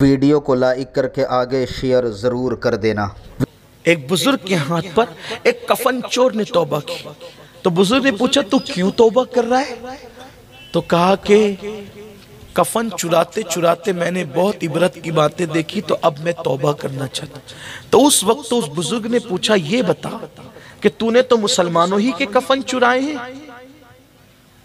Video को like करके आगे शेयर ज़रूर कर देना। एक बुजुर्ग के हाथ पर एक कफन चोर ने तौबा की, तो बुजुर्ग ने पूछा तू क्यों तौबा कर रहा है? तो कहा कि कफन चुराते चुराते मैंने बहुत इबरत की बातें देखी, तो अब मैं तौबा करना चाहता। तो उस वक्त तो उस बुजुर्ग ने पूछा ये बता कि तूने तो मुसलमानों ही के कफन चुराए हैं,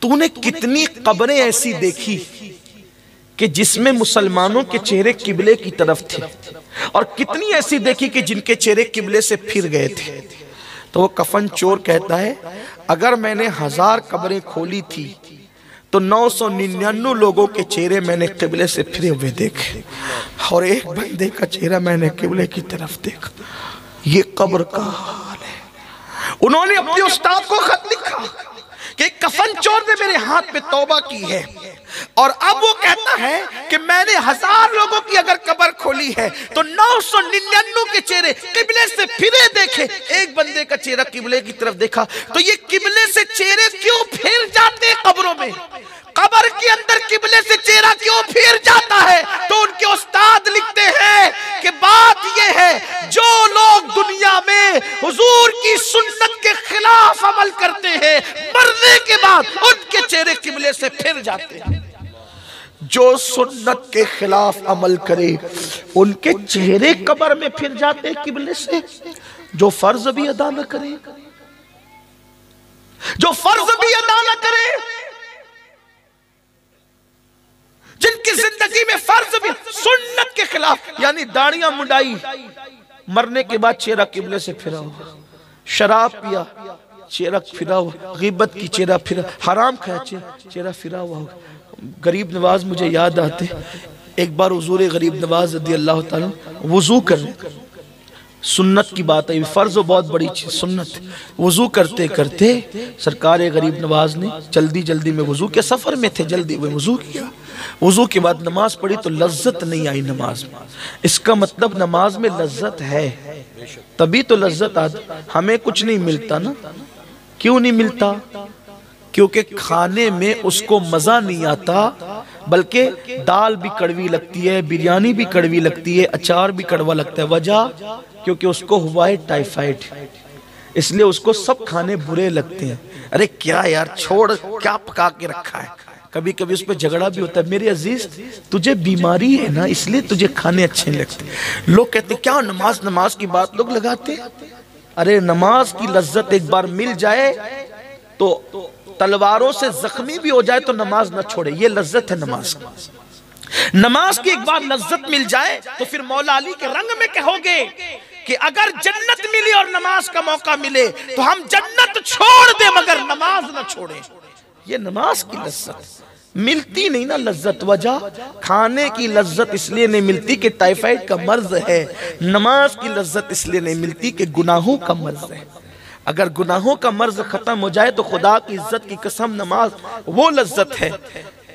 तूने कितनी कब्रें ऐसी देखी कि जिसमें मुसलमानों के चेहरे किबले की तरफ थे, और कितनी ऐसी देखी कि जिनके चेहरे किबले से फिर गए थे। तो वो कफन चोर कहता है अगर मैंने 1000 कब्रें खोली थी तो 999 लोगों के चेहरे मैंने किबले से फिरे हुए देखे, और एक बंदे का चेहरा मैंने किबले की तरफ देखा। ये कब्र का हाल है। उन्होंने अपने उस्ताद को खत लिखा कि कफन चोर ने मेरे हाथ पे तौबा की है, और अब वो कहता है कि मैंने 1000 लोगों की अगर कब्र खोली है तो 999 के चेहरे किबले से फिरे देखे, एक बंदे का चेहरा किबले की तरफ देखा। तो ये किबले से चेहरे क्यों फिर जाते कब्रों में? कब्र के अंदर किबले से चेहरा क्यों फिर जाता है? तो उनके उस्ताद लिखते हैं कि बात यह है जो लोग दुनिया में हुजूर की सुन्नत के खिलाफ अमल करते हैं, मरने के बाद उनके चेहरे किबले से फिर जाते हैं। जो सुन्नत के खिलाफ अमल करे उनके चेहरे कब्र में फिर जाते हैं किबले से। जो फर्ज भी अदा न करे, जो फर्ज भी अदा न करे, जिनकी जिंदगी में फर्ज भी सुन्नत के खिलाफ, यानी दाढ़ियां मुंडाई, मरने के बाद चेहरा किबले से फिरा हुआ, शराब पिया चेहरा फिरा हुआ, गीबत की चेहरा फिरा, हराम खाया चेहरा फिरा हुआ। गरीब नवाज मुझे याद आते, एक बार हुजूर गरीब नवाज रज़ी अल्लाह ताला वुजू कर रहे, सुन्नत की बात है, फर्ज बहुत बड़ी चीज सुन्नत। वुजू करते करते सरकार गरीब नवाज ने जल्दी जल्दी में वुजू के सफर में थे, जल्दी में वुजू किया। वुजू के बाद नमाज पढ़ी तो लज्जत नहीं आई नमाज में। इसका मतलब नमाज में लज्जत है, तभी तो लज्जत आती। हमें कुछ नहीं मिलता ना, क्यों नहीं मिलता? क्योंकि खाने में उसको मजा नहीं आता, बल्कि दाल भी कड़वी लगती है, बिरयानी भी कड़वी लगती है, अचार भी कड़वा लगता है। वजह क्योंकि उसको हुआ है टाइफाइड, इसलिए उसको सब खाने बुरे लगते हैं। अरे क्या यार, छोड़, क्या पका के रखा है। कभी कभी उस पर झगड़ा भी होता है, मेरे अजीज तुझे बीमारी है ना, इसलिए तुझे खाने अच्छे लगते। लोग कहते क्या नमाज की बात लोग लगाते। अरे नमाज की लज्जत एक बार मिल जाए तो तलवारों से जख्मी भी हो जाए तो नमाज न छोड़े, ये लज्जत है नमाज की। नमाज की एक बार लज्जत मिल जाए तो फिर मौला अली के रंग में कहोगे कि अगर जन्नत मिली और नमाज का मौका मिले तो हम जन्नत छोड़ दे मगर नमाज न छोड़े। ये नमाज की लज्जत मिलती नहीं ना लज्जत। वजह खाने की लज्जत इसलिए नहीं मिलती कि टाइफाइड का मर्ज है, नमाज की लज्जत इसलिए नहीं मिलती कि गुनाहों का मर्ज है। अगर गुनाहों का मर्ज खत्म हो जाए तो खुदा की इज्जत की कसम नमाज वो लज्जत है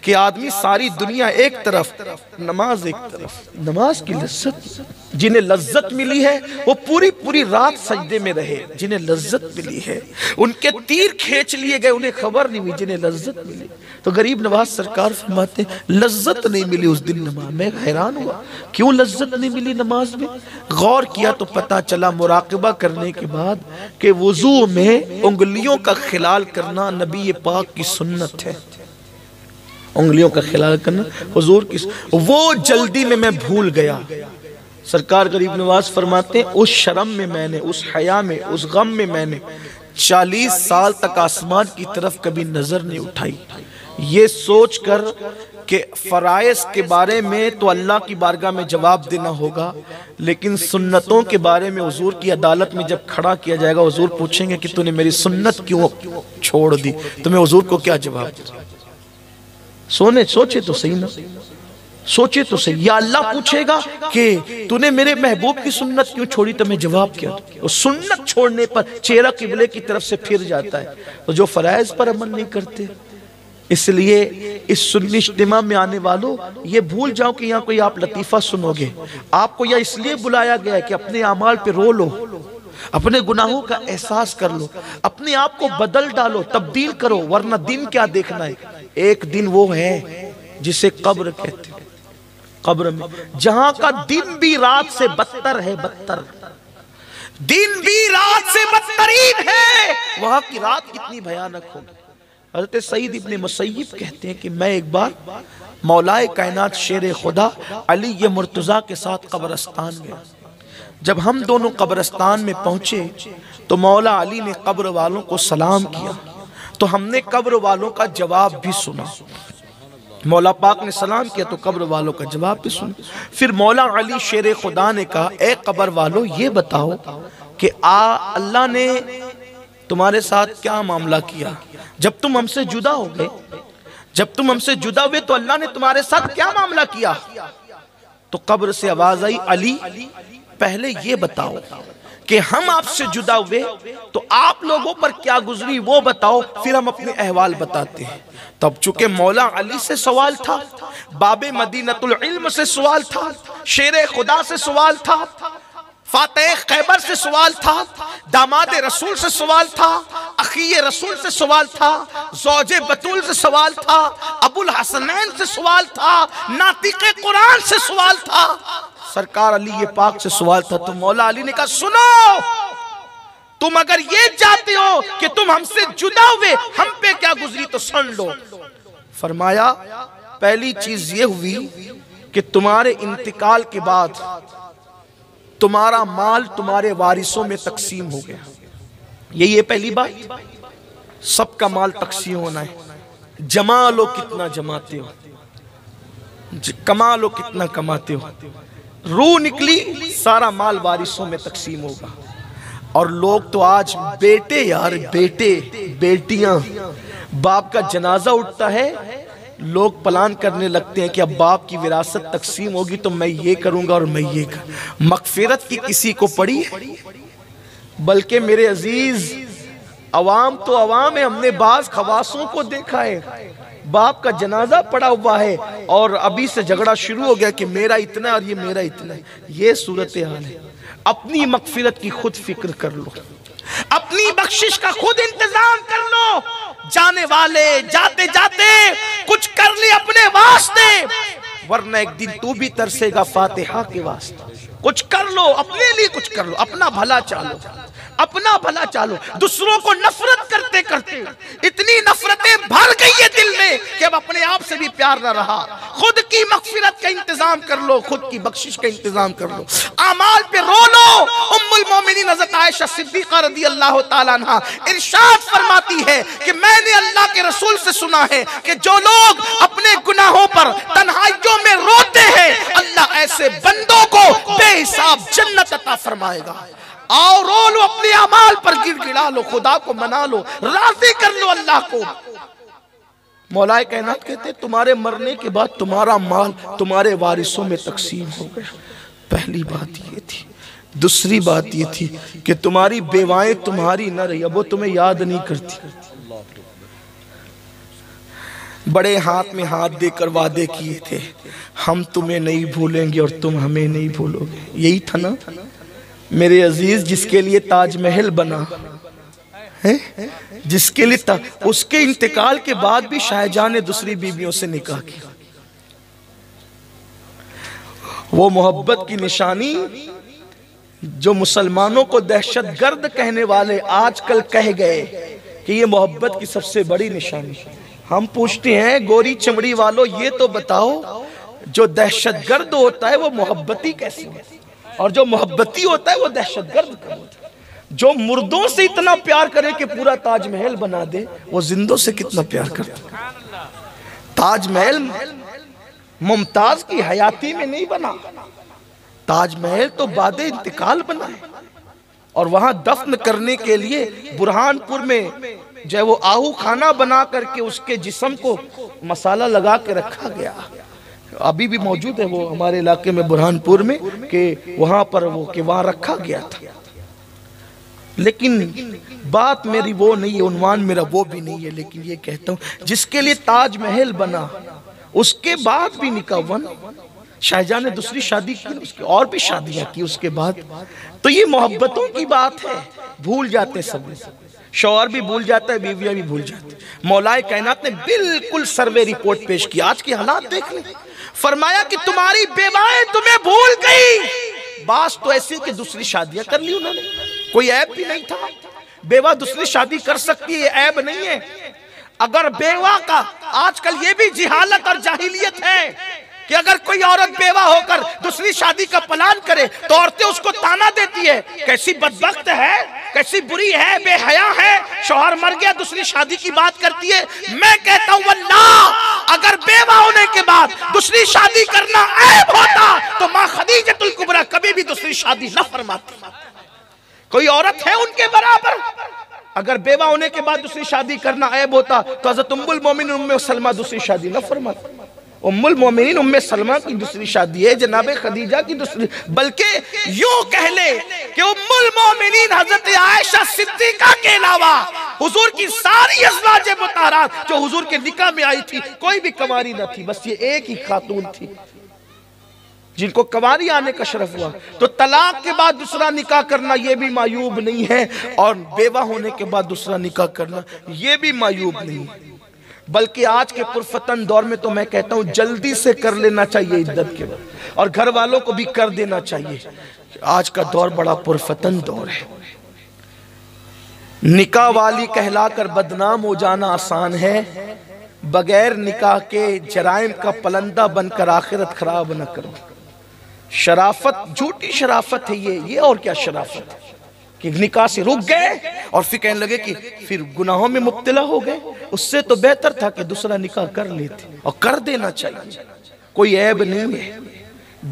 कि आदमी सारी दुनिया एक तरफ, नमाज एक तरफ। नमाज की लज्जत, जिन्हें लज्जत मिली है वो पूरी पूरी रात सजदे में रहे। जिन्हें लज्जत मिली है उनके तीर खींच लिए गए, उन्हें खबर नहीं हुई। जिन्हें लज्जत मिली, तो गरीब नवाज सरकार फरमाते लज्जत नहीं मिली उस दिन नमाज। मैं हैरान हुआ क्यों लज्जत नहीं मिली नमाज में। गौर किया तो पता चला मुराकबा करने के बाद कि वुजू में उंगलियों का खिलाल करना नबी पाक की सुन्नत है। उंगलियों का खिलाल करना हुजूर की, वो जल्दी में मैं भूल गया। सरकार गरीब नवाज फरमाते उस शर्म में मैंने, उस हया में, उस गम में मैंने 40 साल तक आसमान की तरफ कभी नजर नहीं उठाई। ये सोच कर कि फराइज के बारे में तो अल्लाह की बारगाह में जवाब देना होगा, लेकिन सुन्नतों के बारे में हुजूर की अदालत में जब खड़ा किया जाएगा, हुजूर पूछेंगे कि तूने मेरी सुन्नत क्यों छोड़ दी, तो मैं हुजूर को क्या जवाब दूं? सोचे तो सही ना, सोचे तो सही। या अल्लाह पूछेगा कि तूने मेरे महबूब की सुन्नत क्यों छोड़ी, तो मैं जवाब क्या दूं? और सुन्नत छोड़ने पर चेहरा किबले की तरफ से फिर जाता है। तो जो फराइज पर अमल नहीं करते, इसलिए इस सुन्नी इज्तिमा में आने वालों ये भूल जाओ कि यहाँ कोई आप लतीफा सुनोगे। आपको यह इसलिए बुलाया गया है कि अपने अमाल पे रो लो, अपने गुनाहों का एहसास कर लो, अपने आप को बदल डालो, तब्दील करो, वरना दिन क्या देखना है। एक दिन वो है जिसे कब्र कहते हैं। कब्र में, जहां का दिन भी रात से बदतर है, बदतर दिन भी रात से बदतरीन है, वहां की रात कितनी भयानक होगी। हज़रत सईद इब्ने मुसय्यिब कहते हैं कि मैं एक बार मौलाए कायनात शेर खुदा अली ये मुर्तज़ा के साथ कब्रिस्तान गया। जब हम दोनों कब्रिस्तान में पहुंचे तो मौला अली ने कब्र वालों को सलाम किया, तो हमने कब्र वालों का जवाब भी सुना। मौला पाक ने सलाम किया तो कब्र वालों का जवाब भी सुना। फिर मौला अली शेर खुदा ने कहा, ए कब्र वालों ये बताओ कि अल्लाह ने तुम्हारे साथ क्या मामला किया जब तुम हमसे जुदा हो गए, जब तुम हमसे जुदा हुए तो अल्लाह ने तुम्हारे साथ क्या मामला किया। तो कब्र से आवाज आई, अली पहले ये बताओ कि हम आपसे जुदा हुए तो आप लोगों पर क्या गुजरी वो बताओ, फिर हम अपने अहवाल बताते हैं। तब चूंकि मौला अली से सवाल था, बाबे मदीनतुल इल्म से सवाल था, शेर खुदा से सवाल था, फातेह खैबर से सवाल था, दामाद रसूल से सवाल था, अखीए रसूल से सवाल था, ज़ौजे बतूल से सवाल था, अबुल हसनैन से सवाल था, नातिक़े कुरान से सवाल था, सरकार अली ये पाक से सवाल था। तो मौला अली ने कहा, सुनो, तुम अगर ये चाहते हो कि तुम हमसे जुदा हुए हम पे क्या गुजरी तो सुन लो। फरमाया, पहली चीज ये हुई कि तुम्हारे इंतकाल के बाद तुम्हारा माल तुम्हारे वारिसों में तकसीम हो गया। यही है पहली बात, सबका माल तकसीम होना है। जमा लो कितना जमाते हो, कमा लो कितना कमाते हो, रूह निकली सारा माल वारिसों में तकसीम होगा। और लोग तो आज बेटे यार बेटे बेटियां, बाप का जनाजा उठता है, लोग प्लान करने लगते हैं कि अब बाप की विरासत तकसीम होगी तो मैं ये करूंगा और मैं ये कर। मगफिरत की किसी को पड़ी, बल्कि मेरे अजीज अवाम तो अवाम है, हमने बाज खवासों को देखा है, बाप का जनाजा पड़ा हुआ है और अभी से झगड़ा शुरू हो गया कि मेरा इतना और ये मेरा इतना। ये सूरत हाल है। अपनी मगफिरत की खुद फिक्र कर लो, अपनी बख्शिश का खुद इंतजाम कर लो। जाने वाले जाते जाते कुछ कर ले अपने वास्ते, वरना एक दिन तू भी तरसेगा फातिहा के वास्ते। कुछ कर लो अपने लिए, कुछ कर लो, अपना भला चालो, अपना भला चालो। दूसरों को नफरत करते करते इतनी नफरतें भर गई है दिल में कि अब अपने आप से भी प्यार न रहा। खुद की मगफिरत का इंतजाम कर लो, खुद की बख्शिश का इंतजाम कर लो, आमाल पे रो लो। उम्मुल मोमिनीन हज़रत आयशा सिद्दीक़ा रज़ियल्लाहु ताला अन्हा इरशाद फरमाती है कि मैंने अल्लाह के रसूल से सुना है कि जो लोग अपने गुनाहों पर तन्हाइयों में रोते हैं, अल्लाह ऐसे बंदों को बेहिसाब जन्नत अता फरमाएगा। आओ रो लो, अपने अमाल पर गिड़गिड़ा लो, खुदा को मना लो, राजी कर लो अल्लाह को। मौलाए कायनात कहते तुम्हारे मरने के बाद तुम्हारा माल तुम्हारे वारिसों में तकसीम हो गया। पहली बात ये थी। दूसरी बात ये थी कि तुम्हारी बेवाएं तुम्हारी न रही, अब वो तुम्हें याद नहीं करती। बड़े हाथ में हाथ देकर वादे किए थे, हम तुम्हें नहीं भूलेंगे और तुम हमें नहीं भूलोगे। यही था ना मेरे अजीज, जिसके लिए ताजमहल बना है, जिसके लिए उसके इंतकाल के बाद भी शाहजहां ने दूसरी बीवियों से निकाह किया। वो मोहब्बत की निशानी जो मुसलमानों को दहशतगर्द कहने वाले आजकल कह गए कि ये मोहब्बत की सबसे बड़ी निशानी। हम पूछते हैं गोरी चमड़ी वालों, ये तो बताओ जो दहशतगर्द होता है वो मोहब्बती कैसे होता है, और जो मोहब्बती होता है वो दहशतगर्द कब होता है। जो मुर्दों से इतना प्यार करे कि पूरा ताजमहल बना दे, वो जिंदों से कितना प्यार करता है। ताजमहल मुमताज की हयाती में नहीं बना, ताजमहल तो बाद इंतकाल बना है। और वहां दफन करने के लिए बुरहानपुर में जो है वो आहू खाना बना करके उसके जिस्म को मसाला लगा के रखा गया, अभी भी मौजूद है वो हमारे इलाके में बुरहानपुर में, कि वहां पर वो कि वहां रखा गया था। लेकिन बात मेरी वो नहीं है, उन्वान मेरा वो भी नहीं है, लेकिन ये कहता हूं जिसके लिए ताजमहल बना उसके बाद भी निकाह हुआ। शाहजहां ने दूसरी शादी की, उसकी और भी शादियां की उसके बाद। तो ये मोहब्बतों की बात है, भूल जाते सब। शौहर भी भूल जाता है, बीवियां भी भूल जाती है। मौलाए कायनात ने बिल्कुल सर्वे रिपोर्ट पेश की, आज के हालात देख लें। फरमाया कि तुम्हारी बेवाएं तुम्हें भूल गई। बात तो ऐसी कि दूसरी शादियां कर ली उन्होंने, कोई ऐब भी नहीं था। बेवा दूसरी शादी कर सकती है, ऐब नहीं है। अगर बेवा का आजकल ये भी जिहालत और जाहिलियत है कि अगर कोई औरत बेवा होकर दूसरी शादी का प्लान करे तो औरतें उसको ताना देती है, कैसी बदबख्त है, कैसी बुरी है, बेहया है, शौहर मर गया दूसरी शादी की बात करती है। मैं कहता हूं अल्लाह, अगर बेवा होने के बाद दूसरी शादी करना ऐब होता तो मां खदीजतुल कुबरा कभी भी दूसरी शादी न फरमाती। कोई औरत है उनके बराबर? अगर बेवा होने के बाद दूसरी शादी करना ऐब होता तो हज़रत उम्मुल मोमिनीन उम्मे सलमा दूसरी शादी न फरमाती। उम्मुल मोमिनीन उम्मे सलमा की दूसरी शादी है, जनाबे खदीजा की दूसरी, बल्कि यूं कह ले कि उम्मुल मोमिनीन हजरत आयशा सिद्दीका के अलावा हुजूर की सारी अज़वाज मुतहरात जो हुजूर के निकाह में आई थी, कोई भी कंवारी न थी, बस ये एक ही खातून थी जिनको कंवारी आने का शरफ हुआ। तो तलाक के बाद दूसरा निकाह करना ये भी मायूब नहीं है, और बेवा होने के बाद दूसरा निकाह करना ये भी मायूब नहीं है। बल्कि आज के पुरफतन दौर में तो मैं कहता हूं जल्दी से कर लेना चाहिए इद्दत के बाद, और घर वालों को भी कर देना चाहिए। आज का दौर बड़ा पुरफतन दौर है। निकाह वाली कहलाकर बदनाम हो जाना आसान है, बगैर निकाह के जराइम का पलंदा बनकर आखिरत खराब न करो। शराफत, झूठी शराफत है ये और क्या शराफत है कि निकाह से रुक गए और फिर कहने लगे कि फिर गुनाहों में मुब्तला हो गए। उससे तो बेहतर था कि दूसरा निकाह कर लेते, और कर देना चाहिए, कोई ऐब नहीं है।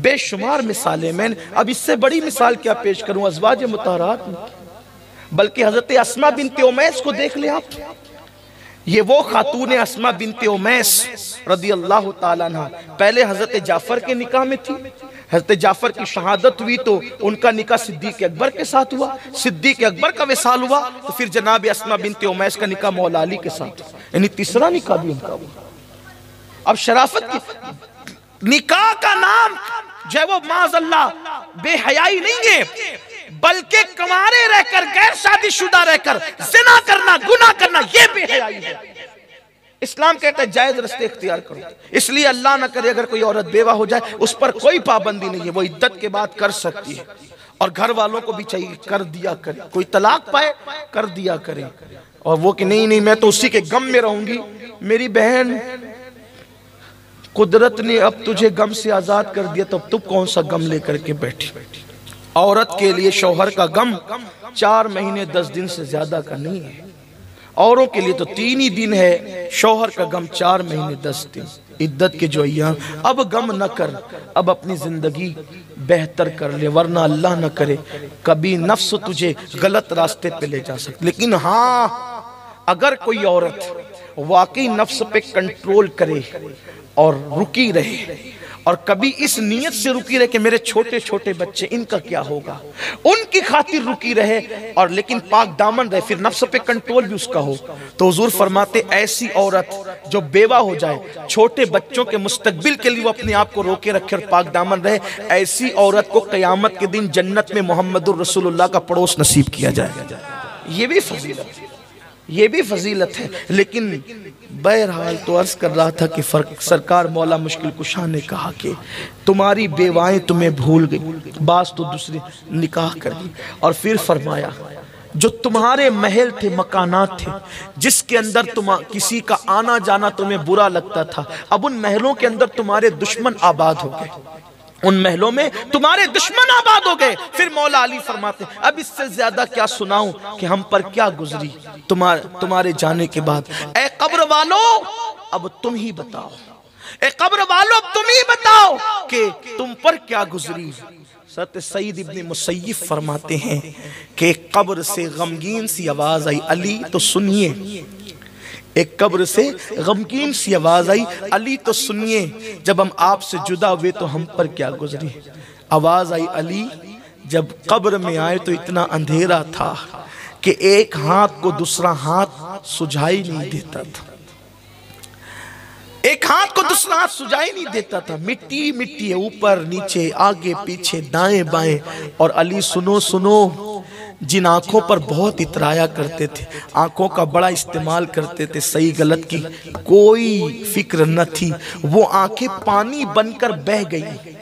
बेशुमार मिसालें, मैंने अब इससे बड़ी मिसाल क्या पेश करूं अज़वाज मुतहरात में। बल्कि हजरत अस्मा बिनते उमैस को देख ले आप, ये वो खातून अस्मा बिनते उमैस रदियल्लाहु ताला अन्हा पहले हजरत जाफर के निकाह में थी। हजरत जाफर की शहादत हुई तो उनका निकाह सिद्दीक अकबर के साथ हुआ, सिद्दीक अकबर का विसाल हुआ तो फिर जनाब अस्मा बिनते उमैस का निकाह मौला अली के साथ, यानी तीसरा निकाह भी उनका हुआ। अब शराफत की निकाह का नाम जो है वो माज़अल्लाह बेहयाई नहीं है, बल्कि कंवारे रहकर, गैर शादीशुदा रहकर ज़िना करना, गुनाह करना, ये बेहयाई है। इस्लाम कहता है जायज रास्ते इख्तियार करो। इसलिए अल्लाह ना करे अगर कोई औरत बेवा हो जाए, उस पर कोई पाबंदी नहीं है, वो इद्दत के बाद कर सकती है, और घर वालों को भी चाहिए कर दिया करे। कोई तलाक पाए कर दिया करे, और वो कि नहीं मैं तो उसी के गम में रहूंगी। मेरी बहन, कुदरत ने अब तुझे गम से आजाद कर दिया, तो अब तुम कौन सा गम लेकर के बैठी। औरत के लिए शौहर का गम 4 महीने 10 दिन से ज्यादा का नहीं है, औरों के लिए तो 3 ही दिन है, शौहर का गम 4 महीने 10 दिन इद्दत के जो अय्याम। अब गम न कर, अब अपनी जिंदगी बेहतर कर ले, वरना अल्लाह न करे कभी नफ्स तुझे गलत रास्ते पे ले जा सकती। लेकिन हाँ, अगर कोई औरत वाकई नफ्स पे कंट्रोल करे और रुकी रहे, और कभी इस नियत से रुकी रहे कि मेरे छोटे छोटे बच्चे, इनका क्या होगा, उनकी खातिर रुकी रहे, और लेकिन पाक दामन रहे, फिर नफ्स पे कंट्रोल भी उसका हो, तो हुजूर फरमाते ऐसी औरत जो बेवा हो जाए, छोटे बच्चों के मुस्तकबिल के लिए वो अपने आप को रोके रखे और पाक दामन रहे, ऐसी औरत को क़यामत के दिन जन्नत में मोहम्मदुर रसूलुल्लाह का पड़ोस नसीब किया जाएगा। ये भी फजीलत है, ये भी फजीलत है। लेकिन बहरहाल तो अर्ज कर रहा था कि सरकार मौला मुश्किल कुशा ने कहा कि तुम्हारी बेवाएं तुम्हें भूल गई, बास तो दूसरी निकाह कर दी, और फिर फरमाया जो तुम्हारे महल थे, मकानात थे, जिसके अंदर किसी का आना जाना तुम्हें बुरा लगता था, अब उन महलों के अंदर तुम्हारे दुश्मन आबाद हो गए, उन महलों में तुम्हारे दुश्मन आबाद हो गए। फिर मौला अली फरमाते अब इससे ज्यादा क्या सुनाऊं कि हम पर क्या गुजरी तुम्हारे जाने के बाद। ए कब्र वालो अब तुम ही बताओ, ए कब्र वालो अब तुम ही बताओ कि तुम पर क्या गुजरी। सत सईद इब्ने मुसय्यिब फरमाते हैं कि कब्र से गमगीन सी आवाज आई, अली तो सुनिए। एक कब्र से गमगीन सी आवाज आई, अली तो सुनिए, जब हम आपसे जुदा हुए तो हम पर क्या गुजरी। आवाज आई, अली जब कब्र में आए तो इतना अंधेरा था कि एक हाथ को दूसरा हाथ सुझाई नहीं देता था, एक हाथ को दूसरा हाथ सुझाई नहीं देता था, मिट्टी मिट्टी है, ऊपर नीचे आगे पीछे दाएं बाएं। और अली सुनो सुनो, जिन आंखों पर बहुत इतराया करते थे, आंखों का बड़ा इस्तेमाल करते थे, सही गलत की कोई फिक्र न थी, वो आंखें पानी बनकर बह गई।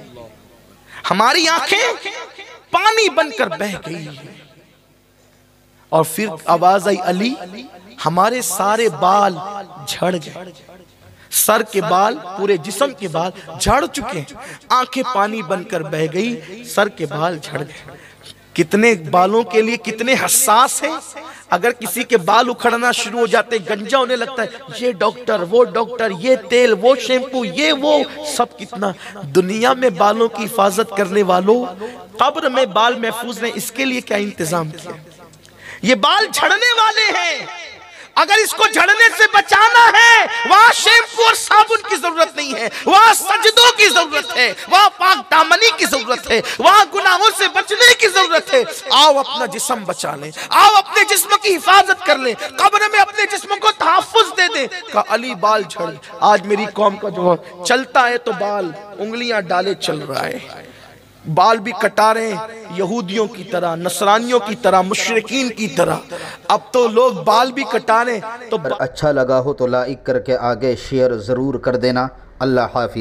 हमारी आंखें पानी बनकर बह गई। और फिर आवाज आई, अली हमारे सारे बाल झड़ गए, सर के बाल, पूरे जिस्म के बाल झड़ चुके हैं। आंखें पानी बनकर बह गई, सर के बाल झड़ गए। कितने बालों के लिए कितने हसास हैं। अगर किसी के बाल उखड़ना शुरू हो जाते, गंजा होने लगता है, ये डॉक्टर, वो डॉक्टर, ये तेल, वो शैम्पू, ये वो सब। कितना दुनिया में बालों की हिफाजत करने वालों, कब्र में बाल महफूज नहीं, इसके लिए क्या इंतजाम किया। ये बाल झड़ने वाले हैं, अगर इसको झड़ने से बचाना है, वहां शैम्पू और साबुन की जरूरत नहीं है, वहां सजदों की जरूरत है, वहां पाक दामनी की जरूरत है, वहां गुनाहों से बचने की जरूरत है। आओ अपना जिस्म बचा लें, आओ अपने जिस्म की हिफाजत कर लें, कब्र में अपने जिस्म को तहफ्फुज दे दें। का अली बाल झड़, आज मेरी कौम का जो चलता है तो बाल उंगलियां डाले चल रहा है, बाल भी कटा रहे हैं यहूदियों की तरह, नसरानियों की तरह, मुशरिकीन की तरह। अब तो लोग बाल भी कटा रहे हैं। तो अच्छा लगा हो तो लाइक करके आगे शेयर ज़रूर कर देना। अल्लाह हाफिज़।